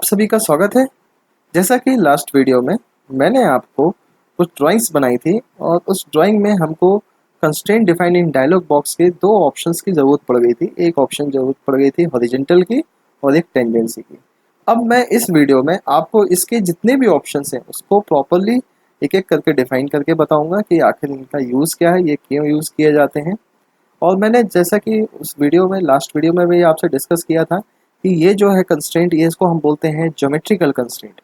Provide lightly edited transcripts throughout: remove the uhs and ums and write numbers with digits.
आप सभी का स्वागत है। जैसा कि लास्ट वीडियो में मैंने आपको कुछ ड्राइंग्स बनाई थी और उस ड्राइंग में हमको constraint define in dialogue box के दो ऑप्शंस की ज़रूरत पड़ गई थी। एक ऑप्शन ज़रूरत पड़ गई थी हॉरिजॉन्टल की और एक टेंडेंसी की। अब मैं इस वीडियो में आपको इसके जितने भी ऑप्शंस हैं उसको प्रॉपरली एक एक करके डिफाइन करके बताऊंगा कि आखिर इनका यूज़ क्या है, ये क्यों यूज़ किए जाते हैं। और मैंने जैसा कि उस वीडियो में लास्ट वीडियो में भी आपसे डिस्कस किया था कि ये जो है कंस्ट्रेंट, ये इसको हम बोलते हैं ज्योमेट्रिकल कंस्ट्रेंट।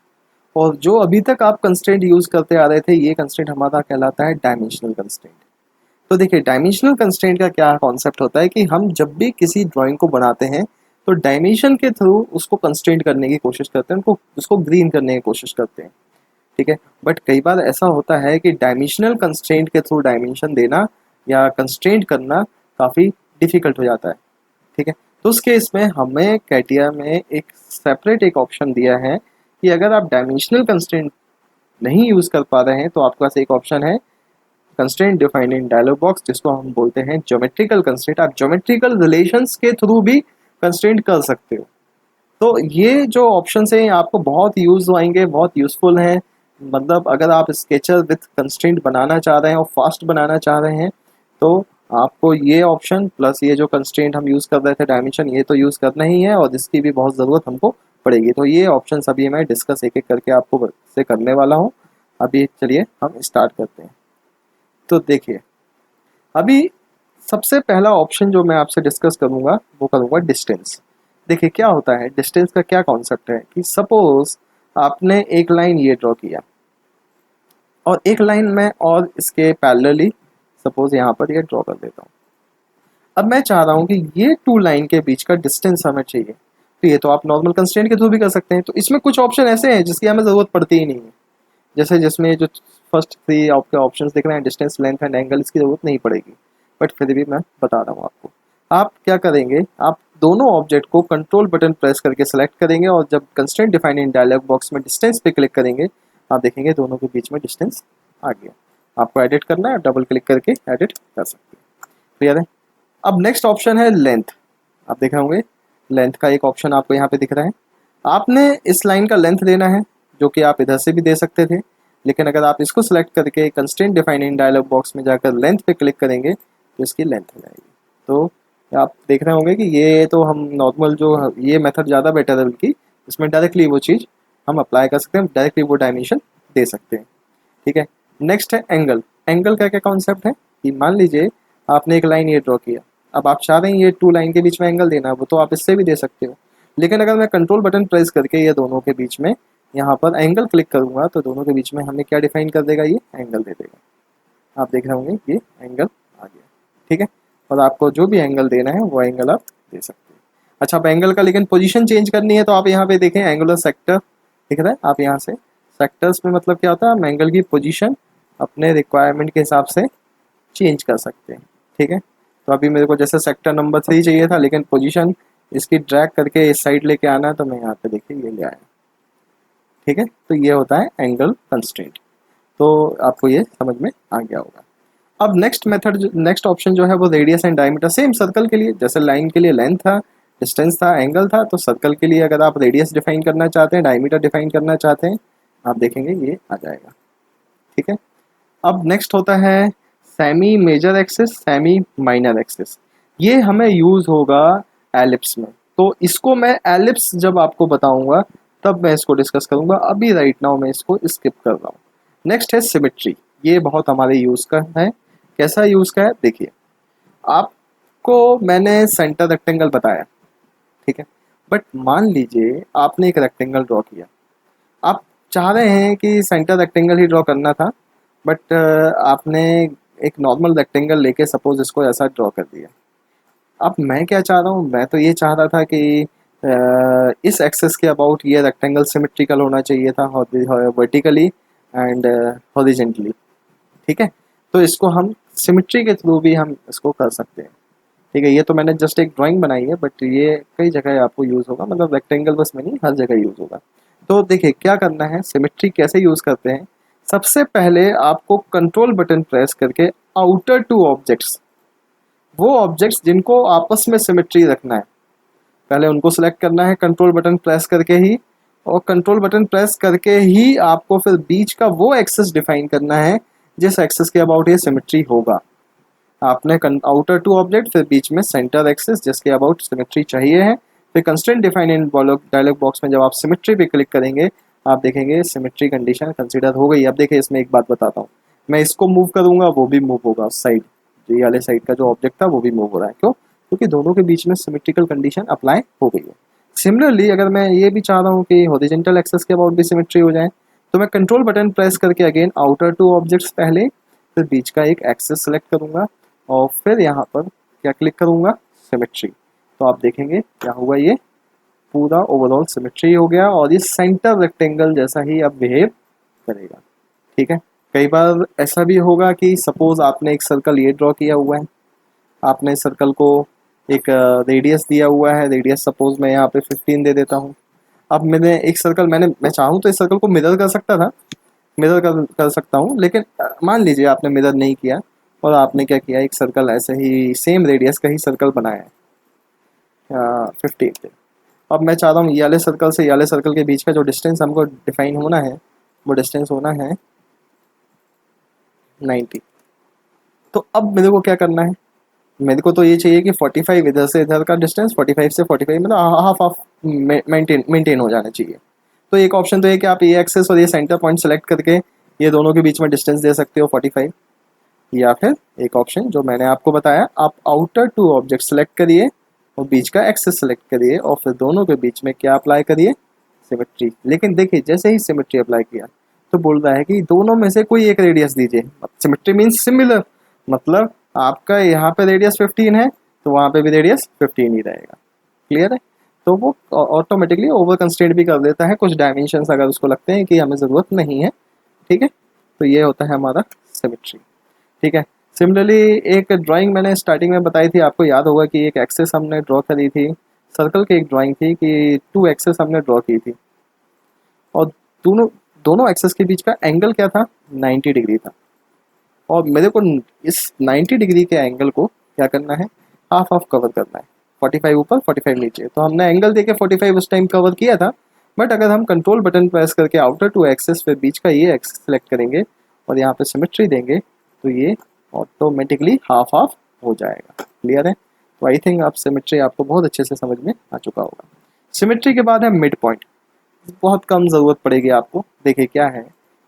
और जो अभी तक आप कंस्ट्रेंट यूज़ करते आ रहे थे, ये कंस्ट्रेंट हमारा कहलाता है डायमेंशनल कंस्ट्रेंट। तो देखिए, डायमेंशनल कंस्ट्रेंट का क्या कॉन्सेप्ट होता है कि हम जब भी किसी ड्राइंग को बनाते हैं तो डायमेंशन के थ्रू उसको कंस्ट्रेंट करने की कोशिश करते हैं, उनको उसको ग्रीन करने की कोशिश करते हैं। ठीक है, बट कई बार ऐसा होता है कि डायमेंशनल कंस्ट्रेंट के थ्रू डायमेंशन देना या कंस्ट्रेंट करना काफ़ी डिफिकल्ट हो जाता है। ठीक है, तो उस केस में हमें कैटिया में एक सेपरेट एक ऑप्शन दिया है कि अगर आप डायमेंशनल कंस्ट्रेंट नहीं यूज़ कर पा रहे हैं तो आपके पास एक ऑप्शन है constraint defined in dialogue box, जिसको हम बोलते हैं ज्योमेट्रिकल कंस्ट्रेंट। आप ज्योमेट्रिकल रिलेशंस के थ्रू भी कंस्ट्रेंट कर सकते हो। तो ये जो ऑप्शन हैं आपको बहुत यूज़ आएंगे, बहुत यूज़फुल हैं। मतलब अगर आप स्केचर विथ कंस्ट्रेंट बनाना चाह रहे हैं और फास्ट बनाना चाह रहे हैं तो आपको ये ऑप्शन प्लस ये जो कंस्ट्रेंट हम यूज़ कर रहे थे डायमेंशन, ये तो यूज़ करना ही है और इसकी भी बहुत ज़रूरत हमको पड़ेगी। तो ये ऑप्शन अभी मैं डिस्कस एक एक करके आपको से करने वाला हूँ। अभी चलिए हम स्टार्ट करते हैं। तो देखिए, अभी सबसे पहला ऑप्शन जो मैं आपसे डिस्कस करूँगा वो करूँगा डिस्टेंस। देखिए क्या होता है, डिस्टेंस का क्या कॉन्सेप्ट है कि सपोज आपने एक लाइन ये ड्रॉ किया और एक लाइन में और इसके पैरेलली सपोज यहाँ पर ये ड्रॉ कर देता हूँ। अब मैं चाह रहा हूँ कि ये टू लाइन के बीच का डिस्टेंस हमें चाहिए। तो ये तो आप नॉर्मल कंस्ट्रेंट के थ्रू भी कर सकते हैं। तो इसमें कुछ ऑप्शन ऐसे हैं जिसकी हमें ज़रूरत पड़ती ही नहीं है। जैसे जिसमें जो फर्स्ट थ्री आपके ऑप्शंस दिख रहे हैं, डिस्टेंस, लेंथ एंड एंगल, इसकी ज़रूरत नहीं पड़ेगी। बट फिर भी मैं बता रहा हूँ आपको। आप क्या करेंगे, आप दोनों ऑब्जेक्ट को कंट्रोल बटन प्रेस करके सेलेक्ट करेंगे और जब constraint define in dialogue box में डिस्टेंस पे क्लिक करेंगे, आप देखेंगे दोनों के बीच में डिस्टेंस आ गया। आपको एडिट करना है, डबल क्लिक करके एडिट कर सकते हैं। क्लियर है। अब नेक्स्ट ऑप्शन है लेंथ। आप देख रहे होंगे लेंथ का एक ऑप्शन आपको यहाँ पे दिख रहा है। आपने इस लाइन का लेंथ लेना है, जो कि आप इधर से भी दे सकते थे, लेकिन अगर आप इसको सिलेक्ट करके constraint define in dialogue box में जाकर लेंथ पे क्लिक करेंगे तो इसकी लेंथ हो जाएगी। तो आप देख रहे होंगे कि ये तो हम नॉर्मल जो ये मेथड ज़्यादा बेटर है, बल्कि इसमें डायरेक्टली वो चीज़ हम अप्लाई कर सकते हैं, डायरेक्टली वो डायमेंशन दे सकते हैं। ठीक है। नेक्स्ट है एंगल। एंगल का क्या कॉन्सेप्ट है कि मान लीजिए आपने एक लाइन ये ड्रॉ किया, अब आप चाह रहे हैं ये टू लाइन के बीच में एंगल देना है, वो तो आप इससे भी दे सकते हो। लेकिन अगर मैं कंट्रोल बटन प्रेस करके ये दोनों के बीच में यहाँ पर एंगल क्लिक करूँगा तो दोनों के बीच में हमें क्या डिफाइन कर देगा, ये एंगल दे देगा। आप देख रहे होंगे ये एंगल आ गया। ठीक है, और आपको जो भी एंगल देना है वो एंगल आप दे सकते हैं। अच्छा, अब एंगल का लेकिन पोजीशन चेंज करनी है तो आप यहाँ पे देखें एंगुलर सेक्टर दिख रहा है। आप यहाँ से सेक्टर्स में मतलब क्या होता है, हम एंगल की पोजीशन अपने रिक्वायरमेंट के हिसाब से चेंज कर सकते हैं। ठीक है, तो अभी मेरे को जैसे सेक्टर नंबर 3 चाहिए था, लेकिन पोजीशन इसकी ड्रैग करके इस साइड लेके आना है तो मैं यहाँ पे देखिए ये ले आया। ठीक है, तो ये होता है एंगल कंस्ट्रेंट। तो आपको ये समझ में आ गया होगा। अब नेक्स्ट मेथड, नेक्स्ट ऑप्शन जो है वो radius and diameter. Same circle के लिए जैसे लाइन के लिए लेंथ था, डिस्टेंस था, एंगल था, तो सर्कल के लिए अगर आप रेडियस डिफाइन करना चाहते हैं, डायमीटर डिफाइन करना चाहते हैं, आप देखेंगे ये आ जाएगा। ठीक है, अब नेक्स्ट होता है semi major axis, semi minor axis. ये हमें यूज़ होगा एलिप्स में। तो इसको मैं एलिप्स जब आपको बताऊंगा तब मैं इसको डिस्कस करूंगा। अभी राइट नाउ मैं इसको स्किप कर रहा हूँ। नेक्स्ट है सिमेट्री। ये बहुत हमारे यूज़ का है। कैसा यूज़ का है देखिए, आपको मैंने सेंटर रेक्टेंगल बताया, ठीक है, बट मान लीजिए आपने एक रेक्टेंगल ड्रॉ किया। आप चाह रहे हैं कि सेंटर रेक्टेंगल ही ड्रॉ करना था, बट आपने एक नॉर्मल रेक्टेंगल लेके सपोज इसको ऐसा ड्रॉ कर दिया। अब मैं क्या चाह रहा हूँ, मैं तो ये चाह रहा था कि इस एक्सेस के अबाउट ये रेक्टेंगल सिमेट्रिकल होना चाहिए था, वर्टिकली एंड हॉरिजेंटली। ठीक है, तो इसको हम सिमेट्री के थ्रू भी हम इसको कर सकते हैं। ठीक है, ये तो मैंने जस्ट एक ड्राइंग बनाई है, बट ये कई जगह आपको यूज़ होगा, मतलब रेक्टेंगल बस में नहीं, हर जगह यूज़ होगा। तो देखिए क्या करना है, सिमेट्री कैसे यूज़ करते हैं। सबसे पहले आपको कंट्रोल बटन प्रेस करके आउटर टू ऑब्जेक्ट्स, वो ऑब्जेक्ट्स जिनको आपस में सिमेट्री रखना है, पहले उनको सेलेक्ट करना है कंट्रोल बटन प्रेस करके ही, और कंट्रोल बटन प्रेस करके ही आपको फिर बीच का वो एक्सेस डिफाइन करना है जिस एक्सेस के अबाउट ये सिमेट्री होगा। आपने आउटर टू ऑब्जेक्ट, फिर बीच में सेंटर एक्सेस जिसके अबाउट सिमेट्री चाहिए है, फिर constraint define in dialogue box में जब आप सिमेट्री पे क्लिक करेंगे आप देखेंगे सिमेट्री कंडीशन कंसीडर हो गई। अब देखिए इसमें एक बात बताता हूँ, मैं इसको मूव करूंगा वो भी मूव होगा साइड, जो ये वाले साइड का जो ऑब्जेक्ट था वो भी मूव हो रहा है। क्यों? क्योंकि दोनों के बीच में सिमेट्रिकल कंडीशन अप्लाई हो गई है। सिमिलरली अगर मैं ये भी चाह रहा हूँ कि हॉरिजॉन्टल एक्सेस के अबाउट भी सिमेट्री हो जाए, तो मैं कंट्रोल बटन प्रेस करके अगेन आउटर टू ऑब्जेक्ट्स पहले, फिर बीच का एक एक्सेस सेलेक्ट करूंगा और फिर यहाँ पर क्या क्लिक करूंगा, सिमेट्री। तो आप देखेंगे क्या हुआ, ये पूरा ओवरऑल सिमेट्री हो गया और ये सेंटर रेक्टेंगल जैसा ही अब बिहेव करेगा। ठीक है। कई बार ऐसा भी होगा कि सपोज आपने एक सर्कल ये ड्रॉ किया हुआ है, आपने सर्कल को एक रेडियस दिया हुआ है, रेडियस सपोज मैं यहाँ पे 15 दे देता हूँ। अब मैंने एक सर्कल मैं चाहूँ तो इस सर्कल को मिरर कर सकता था, मिरर कर सकता हूँ, लेकिन मान लीजिए आपने मिरर नहीं किया और आपने क्या किया, एक सर्कल ऐसे ही सेम रेडियस का ही सर्कल बनाया है 15 पे। अब मैं चाह रहा हूँ ये वाले सर्कल से ये वाले सर्कल के बीच का जो डिस्टेंस हमको डिफाइन होना है वो डिस्टेंस होना है 90। तो अब मेरे को क्या करना है, मेरे को तो ये चाहिए कि 45 इधर से इधर का डिस्टेंस 45 से 45 मतलब हाफ हाफ मेंटेन हो जाना चाहिए। तो एक ऑप्शन तो है कि आप ये एक्सेस और ये सेंटर पॉइंट सेलेक्ट करके ये दोनों के बीच में डिस्टेंस दे सकते हो 45, या फिर एक ऑप्शन जो मैंने आपको बताया, आप आउटर टू ऑब्जेक्ट सेलेक्ट करिए और बीच का एक्सेस सेलेक्ट करिए और फिर दोनों के बीच में क्या अप्लाई करिए, सिमेट्री। लेकिन देखिए जैसे ही सिमेट्री अप्लाई किया तो बोल रहा है कि दोनों में से कोई एक रेडियस दीजिए। सिमेट्री मीन्स सिमिलर, मतलब आपका यहाँ पे रेडियस 15 है तो वहाँ पे भी रेडियस 15 ही रहेगा। क्लियर है? तो वो ऑटोमेटिकली ओवर कंस्ट्रेंट भी कर देता है कुछ डायमेंशंस अगर उसको लगते हैं कि हमें ज़रूरत नहीं है। ठीक है, तो ये होता है हमारा सिमेट्री। ठीक है। सिमिलरली एक ड्राइंग मैंने स्टार्टिंग में बताई थी, आपको याद होगा कि एक एक्सेस हमने ड्रॉ करी थी, सर्कल की एक ड्राइंग थी कि 2 एक्सेस हमने ड्रॉ की थी और दोनों दोनों एक्सेस के बीच का एंगल क्या था, 90 डिग्री था। और मेरे को इस 90 डिग्री के एंगल को क्या करना है, हाफ हाफ कवर करना है, 45 ऊपर 45 नीचे। तो हमने एंगल देके 45 उस टाइम कवर किया था, बट अगर हम कंट्रोल बटन प्रेस करके आउटर टू एक्सेस पे बीच का ये एक्सेस सेलेक्ट करेंगे और यहाँ पे सिमेट्री देंगे तो ये ऑटोमेटिकली हाफ हाफ हो जाएगा। क्लियर है? तो आई थिंक आप सिमेट्री आपको बहुत अच्छे से समझ में आ चुका होगा। सिमेट्री के बाद है मिड पॉइंट, बहुत कम ज़रूरत पड़ेगी आपको। देखिए क्या है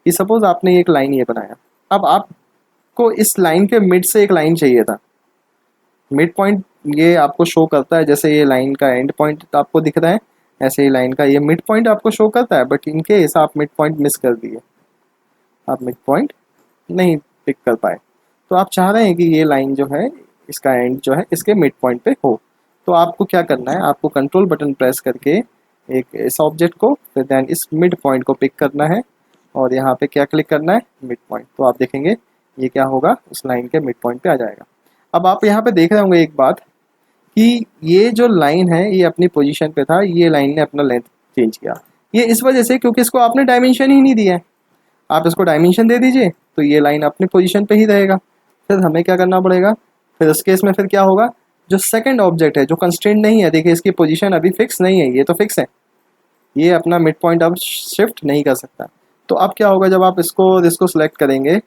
कि सपोज आपने एक लाइन ये बनाया, अब आपको इस लाइन के मिड से एक लाइन चाहिए था। मिड पॉइंट ये आपको शो करता है, जैसे ये लाइन का एंड पॉइंट आपको दिख रहा है ऐसे ही लाइन का ये मिड पॉइंट आपको शो करता है, बट इनकेस आप मिड पॉइंट मिस कर दिए, आप मिड पॉइंट नहीं पिक कर पाए, तो आप चाह रहे हैं कि ये लाइन जो है इसका एंड जो है इसके मिड पॉइंट पे हो, तो आपको क्या करना है, आपको कंट्रोल बटन प्रेस करके एक इस ऑब्जेक्ट को फिर देन इस मिड पॉइंट को पिक करना है और यहाँ पे क्या क्लिक करना है, मिड पॉइंट। तो आप देखेंगे ये क्या होगा, उस लाइन के मिड पॉइंट पे आ जाएगा। अब आप यहाँ पे देख रहे होंगे एक बात कि ये जो लाइन है ये अपनी पोजीशन पे था, ये लाइन ने अपना लेंथ चेंज किया। ये इस वजह से क्योंकि इसको आपने डायमेंशन ही नहीं दिया है। आप इसको डायमेंशन दे दीजिए तो ये लाइन अपनी पोजीशन पे ही रहेगा। फिर हमें क्या करना पड़ेगा, फिर उस केस में फिर क्या होगा, जो सेकंड ऑब्जेक्ट है जो कंस्ट्रेंट नहीं है, देखिए इसकी पोजीशन अभी फिक्स नहीं है, ये तो फिक्स है, ये अपना मिड पॉइंट अब शिफ्ट नहीं कर सकता। तो अब क्या होगा, जब आप इसको सेलेक्ट करेंगे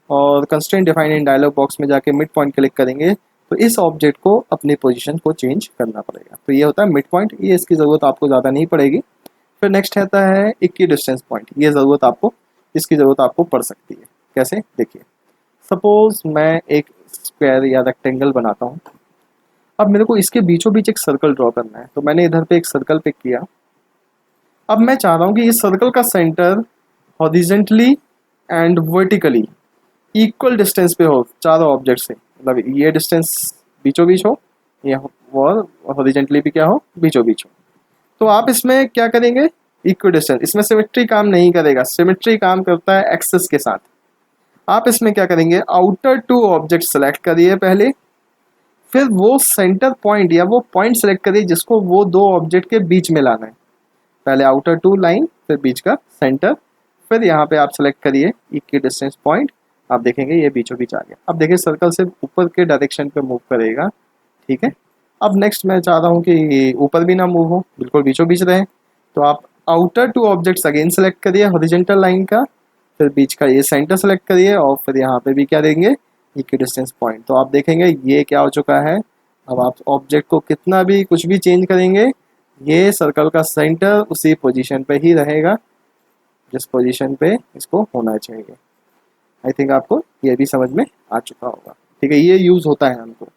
और constraint define in dialogue box में जाके मिड पॉइंट क्लिक करेंगे तो इस ऑब्जेक्ट को अपनी पोजीशन को चेंज करना पड़ेगा। तो ये होता है मिड पॉइंट, ये इसकी ज़रूरत आपको ज़्यादा नहीं पड़ेगी। फिर नेक्स्ट रहता है इक्वी डिस्टेंस पॉइंट, ये ज़रूरत आपको इसकी ज़रूरत आपको पड़ सकती है। कैसे, देखिए सपोज मैं एक स्क्वायर या रेक्टेंगल बनाता हूँ। अब मेरे को इसके बीचों बीच एक सर्कल ड्रॉ करना है, तो मैंने इधर पे एक सर्कल पिक किया। अब मैं चाह रहा हूँ कि इस सर्कल का centre horizontally and vertically equal distance पे हो चारों ऑब्जेक्ट से, मतलब ये डिस्टेंस बीचों बीच हो, ये और हॉरिजेंटली भी क्या हो, बीचों बीच हो। तो आप इसमें क्या करेंगे, इक्वल डिस्टेंस, इसमें सिमेट्री काम नहीं करेगा, सिमेट्री काम करता है एक्सेस के साथ। आप इसमें क्या करेंगे, आउटर टू ऑब्जेक्ट सेलेक्ट करिए पहले, फिर वो सेंटर पॉइंट या वो पॉइंट सेलेक्ट करिए जिसको वो दो ऑब्जेक्ट के बीच में लाना है। पहले आउटर टू लाइन, फिर बीच का सेंटर, फिर यहाँ पे आप सेलेक्ट करिए इक्वी डिस्टेंस पॉइंट। आप देखेंगे ये बीचों बीच आ गया। अब देखिए सर्कल से ऊपर के डायरेक्शन पे मूव करेगा। ठीक है। अब नेक्स्ट मैं चाह रहा हूँ कि ऊपर भी ना मूव हो, बिल्कुल बीचों बीच रहे, तो आप outer two objects again select करिए हॉरिजॉन्टल लाइन का, फिर बीच का ये सेंटर सेलेक्ट करिए और फिर यहाँ पे भी क्या देंगे इक्विडिस्टेंस पॉइंट। तो आप देखेंगे ये क्या हो चुका है। अब आप ऑब्जेक्ट को कितना भी कुछ भी चेंज करेंगे, ये सर्कल का सेंटर उसी पोजीशन पे ही रहेगा जिस पोजीशन पे इसको होना चाहिए। आई थिंक आपको ये भी समझ में आ चुका होगा। ठीक है, ये यूज़ होता है हमको।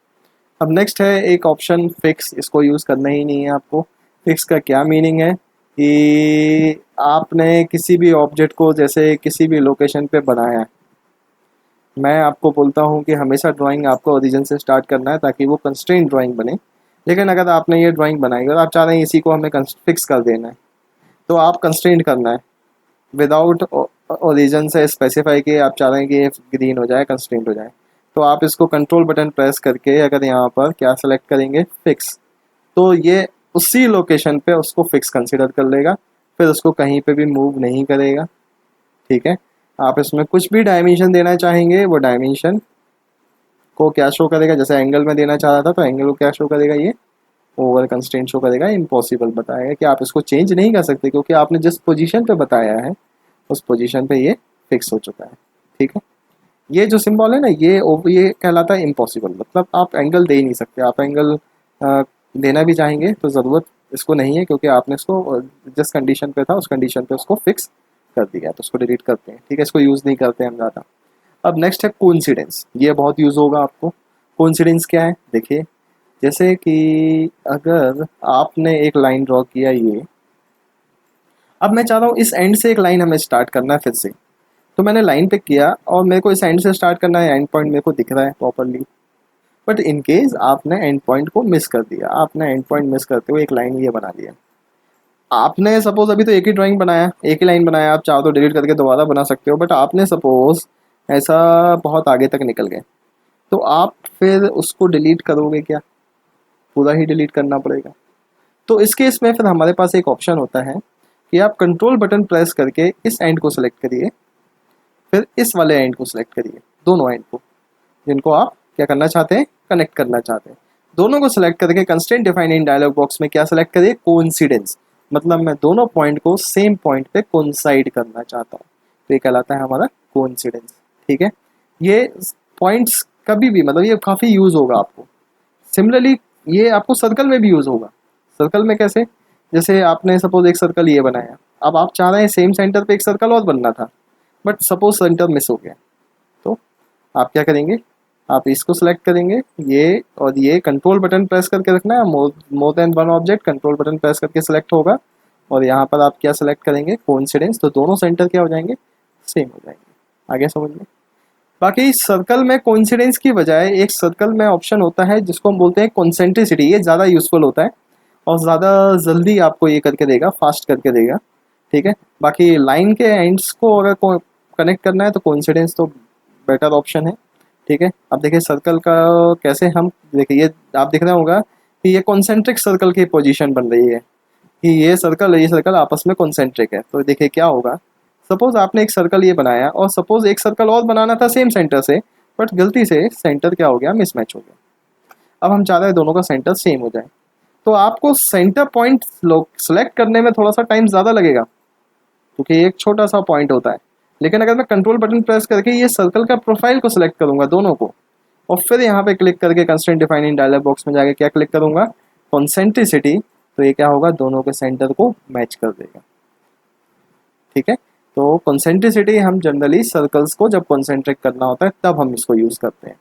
अब नेक्स्ट है एक ऑप्शन फिक्स, इसको यूज़ करना ही नहीं है आपको। फिक्स का क्या मीनिंग है कि आपने किसी भी ऑब्जेक्ट को जैसे किसी भी लोकेशन पे बनाया है, मैं आपको बोलता हूँ कि हमेशा ड्राइंग आपको ओरिजिन से स्टार्ट करना है ताकि वो कंस्ट्रेंट ड्राइंग बने। लेकिन अगर आपने ये ड्राइंग बनाई और आप चाह रहे हैं इसी को हमें फिक्स कर देना है, तो आप कंस्ट्रेंट करना है विदाउट ओरिजिन से स्पेसिफाई किए आप चाह रहे हैं कि ये ग्रीन हो जाए, कंस्ट्रेंट हो जाए। तो आप इसको कंट्रोल बटन प्रेस करके अगर यहाँ पर क्या सेलेक्ट करेंगे फिक्स, तो ये उसी लोकेशन पे उसको फिक्स कंसीडर कर लेगा, फिर उसको कहीं पे भी मूव नहीं करेगा। ठीक है, आप इसमें कुछ भी डायमेंशन देना चाहेंगे वो डायमेंशन को क्या शो करेगा, जैसे एंगल में देना चाह रहा था तो एंगल को क्या शो करेगा, ये ओवर कंस्ट्रेंट शो करेगा। इम्पॉसिबल बताएगा कि आप इसको चेंज नहीं कर सकते क्योंकि आपने जिस पोजीशन पे बताया है उस पोजीशन पे ये फिक्स हो चुका है। ठीक है, ये जो सिंबल है ना ये कहलाता है इम्पॉसिबल, मतलब आप एंगल दे ही नहीं सकते। आप एंगल देना भी चाहेंगे तो ज़रूरत इसको नहीं है क्योंकि आपने इसको जिस कंडीशन पे था उस कंडीशन पे उसको फिक्स कर दिया, तो उसको डिलीट करते हैं। ठीक है, इसको यूज़ नहीं करते हम ज़्यादा। अब नेक्स्ट है कोइंसिडेंस, ये बहुत यूज़ होगा आपको। कोइंसिडेंस क्या है, देखिए जैसे कि अगर आपने एक लाइन ड्रॉ किया ये, अब मैं चाह रहा हूँ इस एंड से एक लाइन हमें स्टार्ट करना है फिर से, तो मैंने लाइन पिक किया और मेरे को इस एंड से स्टार्ट करना है, एंड पॉइंट मेरे को दिख रहा है प्रॉपरली। बट इन केस आपने एंड पॉइंट को मिस कर दिया, आपने एंड पॉइंट मिस करते हुए एक लाइन ये बना दिया। आपने सपोज अभी तो एक ही ड्राइंग बनाया, एक ही लाइन बनाया, आप चाहो तो डिलीट करके दोबारा बना सकते हो, बट आपने सपोज ऐसा बहुत आगे तक निकल गए तो आप फिर उसको डिलीट करोगे क्या, पूरा ही डिलीट करना पड़ेगा। तो इस केस में फिर हमारे पास एक ऑप्शन होता है कि आप कंट्रोल बटन प्रेस करके इस एंड को सिलेक्ट करिए, फिर इस वाले एंड को सिलेक्ट करिए, दोनों एंड को जिनको आप क्या करना चाहते हैं, कनेक्ट करना चाहते हैं। दोनों को सिलेक्ट करके constraint define in dialogue box में क्या सिलेक्ट करिए, कोइंसिडेंस, मतलब मैं दोनों पॉइंट को सेम पॉइंट पे कोइंसाइड करना चाहता हूँ, तो ये कहलाता है हमारा कोइंसिडेंस। ठीक है, ये पॉइंट्स कभी भी मतलब ये काफ़ी यूज़ होगा आपको। सिमिलरली ये आपको सर्कल में भी यूज़ होगा। सर्कल में कैसे, जैसे आपने सपोज एक सर्कल ये बनाया, अब आप चाह रहे हैं सेम सेंटर पे एक सर्कल और बनना था, बट सपोज सेंटर मिस हो गया, तो आप क्या करेंगे, आप इसको सेलेक्ट करेंगे ये, और ये कंट्रोल बटन प्रेस करके रखना है, more than one object control button press करके सिलेक्ट होगा, और यहाँ पर आप क्या सेलेक्ट करेंगे, कोइंसिडेंस, तो दोनों सेंटर क्या हो जाएंगे, सेम हो जाएंगे। आगे समझ में। बाकी सर्कल में कोइंसिडेंस की बजाय एक सर्कल में ऑप्शन होता है जिसको हम बोलते हैं कॉन्सेंट्रिसिटी, ये ज़्यादा यूजफुल होता है और ज़्यादा जल्दी आपको ये करके देगा, फास्ट करके देगा। ठीक है, बाकी लाइन के एंड्स को अगर कनेक्ट करना है तो कोइंसिडेंस तो बेटर ऑप्शन है। ठीक है, अब देखिए सर्कल का कैसे हम, देखिए ये आप दिख रहा होगा कि ये कॉन्सेंट्रिक सर्कल की पोजीशन बन रही है कि ये सर्कल आपस में कॉन्सेंट्रिक है। तो देखिए क्या होगा, सपोज आपने एक सर्कल ये बनाया और सपोज एक सर्कल और बनाना था सेम सेंटर से, बट गलती से सेंटर क्या हो गया, मिसमैच हो गया। अब हम चाह रहे हैं दोनों का सेंटर सेम हो जाए, तो आपको सेंटर पॉइंट सेलेक्ट करने में थोड़ा सा टाइम ज़्यादा लगेगा क्योंकि एक छोटा सा पॉइंट होता है। लेकिन अगर मैं कंट्रोल बटन प्रेस करके ये सर्कल का प्रोफाइल को सिलेक्ट करूंगा दोनों को, और फिर यहाँ पे क्लिक करके constraint define in dialogue box में जाके क्या क्लिक करूंगा, कॉन्सेंट्रिसिटी, तो ये क्या होगा, दोनों के सेंटर को मैच कर देगा। ठीक है, तो कॉन्सेंट्रिसिटी हम जनरली सर्कल्स को जब कॉन्सेंट्रेट करना होता है तब हम इसको यूज़ करते हैं।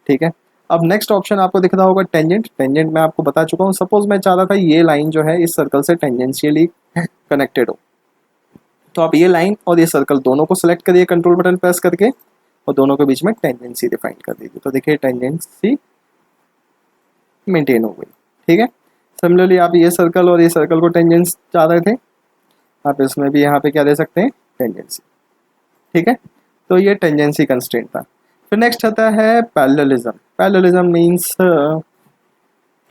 ठीक है, अब नेक्स्ट ऑप्शन आपको दिख रहा होगा टेंजेंट। टेंजेंट मैं आपको बता चुका हूँ, सपोज मैं चाह रहा था ये लाइन जो है इस सर्कल से टेंजेंशियली कनेक्टेड हो, तो आप ये लाइन और ये सर्कल दोनों को सिलेक्ट करिए कंट्रोल बटन प्रेस करके और दोनों के बीच में टेंजेंसी डिफाइन कर दीजिए, तो देखिए टेंजेंसी मेंटेन हो गई। ठीक है, सिमिलरली आप ये सर्कल और ये सर्कल को टेंजेंस चाह रहे थे, आप इसमें भी यहाँ पे क्या दे सकते हैं, टेंजेंसी। ठीक है, तो ये टेंजेंसी कंस्ट्रेंट था। फिर नेक्स्ट आता है parallelism. Parallelism means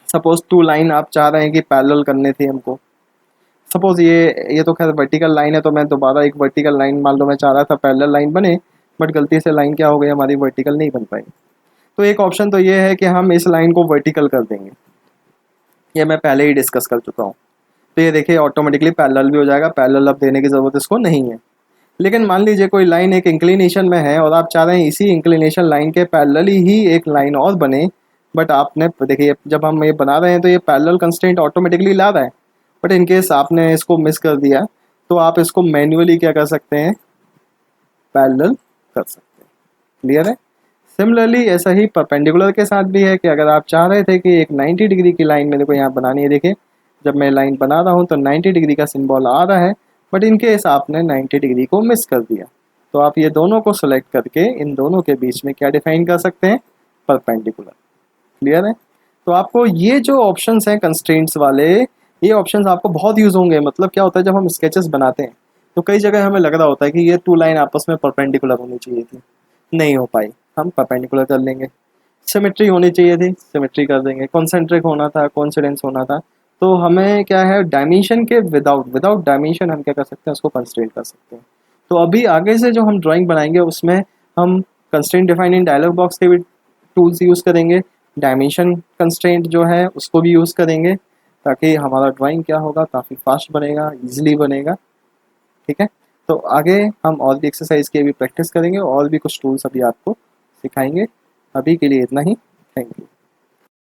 suppose two line आप चाह रहे हैं कि पैरेलल करने थे हमको, सपोज ये तो खैर वर्टिकल लाइन है, तो मैं दोबारा एक वर्टिकल लाइन मान लो मैं चाह रहा था पैरेलल लाइन बने, बट गलती से लाइन क्या हो गई हमारी, वर्टिकल नहीं बन पाई। तो एक ऑप्शन तो ये है कि हम इस लाइन को वर्टिकल कर देंगे, ये मैं पहले ही डिस्कस कर चुका हूँ। तो ये देखिए ऑटोमेटिकली पैरेलल भी हो जाएगा, पैरेलल अब देने की ज़रूरत इसको नहीं है। लेकिन मान लीजिए कोई लाइन एक इंक्लिनेशन में है और आप चाह रहे हैं इसी इंक्लिनेशन लाइन के पैरेलली ही एक लाइन और बने, बट आपने देखिए जब हम ये बना रहे हैं तो ये पैरेलल कंस्ट्रेंट ऑटोमेटिकली ला रहा है, बट इन केस आपने इसको मिस कर दिया तो आप इसको मैन्युअली क्या कर सकते हैं, पैरेलल कर सकते हैं। क्लियर है? सिमिलरली ऐसा ही परपेंडिकुलर के साथ भी है कि अगर आप चाह रहे थे कि एक 90 डिग्री की लाइन मेरे को यहाँ बनानी है, देखिए जब मैं लाइन बना रहा हूँ तो 90 डिग्री का सिंबल आ रहा है, बट इन केस आपने 90 डिग्री को मिस कर दिया तो आप ये दोनों को सेलेक्ट करके इन दोनों के बीच में क्या डिफाइन कर सकते हैं, परपेंडिकुलर। क्लियर है? तो आपको ये जो ऑप्शंस हैं कंस्ट्रेंट्स वाले, ये ऑप्शंस आपको बहुत यूज़ होंगे। मतलब क्या होता है जब हम स्केचेस बनाते हैं तो कई जगह हमें लग रहा होता है कि ये टू लाइन आपस में परपेंडिकुलर होनी चाहिए थी, नहीं हो पाई, हम परपेंडिकुलर कर लेंगे। सिमेट्री होनी चाहिए थी, सिमेट्री कर देंगे। कॉन्सेंट्रिक होना था, कॉन्सिडेंस होना था। तो हमें क्या है, डायमेंशन के विदाउट डायमेंशन हम क्या कर सकते हैं, उसको कंस्ट्रेंट कर सकते हैं। तो अभी आगे से जो हम ड्राइंग बनाएंगे उसमें हम कंस्ट्रेंट डिफाइनिंग डायलॉग बॉक्स के भी टूल्स यूज़ करेंगे, डायमेंशन कंस्ट्रेंट जो है उसको भी यूज़ करेंगे, ताकि हमारा ड्राइंग क्या होगा, काफ़ी फास्ट बनेगा, ईजिली बनेगा। ठीक है? तो आगे हम और भी एक्सरसाइज की भी प्रैक्टिस करेंगे और भी कुछ टूल्स अभी आपको सिखाएंगे। अभी के लिए इतना ही। Thank you.